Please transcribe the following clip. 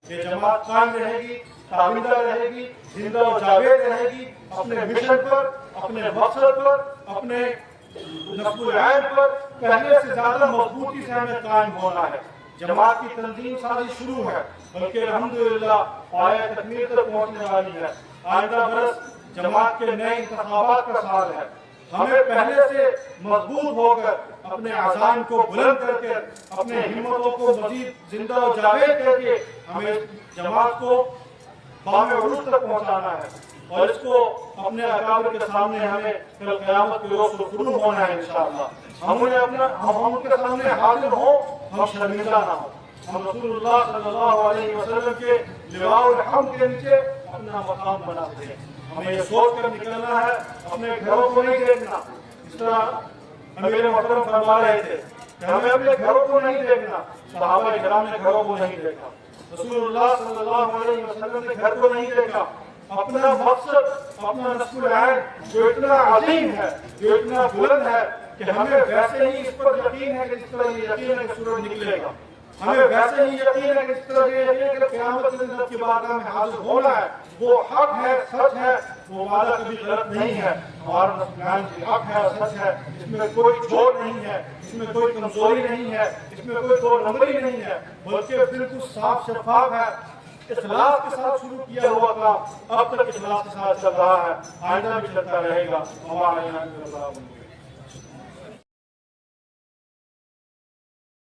یہ جماعت قائم رہے گی، تابندہ رہے گی، زندہ و جاوید رہے گی، اپنے مشن پر، اپنے مقصد پر، اپنے نصب العین پر پہلے سے زیادہ مضبوطی سے ہمیں قائم ہونا ہے۔ جماعت کی تنظیم سازی شروع ہے، بلکہ الحمدللہ پایہ تکمیل تک پہنچنے والی ہے۔ آئندہ برس جماعت کے نئے انتخابات کا سال ہے۔ ہمیں پہلے سے مضبوط ہو کر اپنے عزائم کو بلند کر کے، اپنے ہمتوں کو مزید زندہ و جاوید کر کے ہمیں جماعت کو بام عروج تک پہنچانا ہے، اور اس کو اپنے اکابر کے سامنے ہمیں کل قیامت کے روز سرخرو ہونا ہے انشاءاللہ۔ ہم ان کے سامنے حاضر ہوں، ہم شرمندہ نہ ہوں، ہم رسول اللہ صلی اللہ علیہ وسلم کے لواء الحمد کے نیچے اپنا مقام بناتے ہیں۔ ہمیں یہ سوچ کر نکلنا ہے، اپنے گھروں کو نہیں دیکھنا۔ اس طرح امیر محترم فرما رہے تھے کہ ہمیں اپنے گھروں کو نہیں دیکھنا، صحابہ کرام نے گھروں کو نہیں دیکھا، رسول اللہ صلی اللہ علیہ وسلم نے گھر کو نہیں دیکھا۔ اپنا مقصد، اپنا نصب العین جو اتنا عظیم ہے، جو اتنا بلند ہے کہ ہمیں ویسے ہی اس پر یقین ہے کہ جس طرح یہ یقین ہے کہ سورج نکلے گا، ہمیں ویسے ہی یقین ہے کہ جس طرح یہ یقین ہے کہ قیامت کے دن رب کی بارگاہ میں حاضر ہونا ہے، وہ حق ہے، سچ ہے، وہ وعدہ کبھی غلط نہیں ہے۔ ہمارا نصب العین بھی حق ہے اور سچ ہے، اس میں کوئی جھوٹ نہیں ہے، اس میں کوئی کمزوری نہیں ہے، اس میں کوئی دو نمبری نہیں ہے، بلکہ بالکل صاف شفاف ہے۔ اخلاص کے ساتھ شروع کیا ہوا کام اب تک اخلاص کے ساتھ چل رہا ہے، آئندہ بھی چلتا رہے گا۔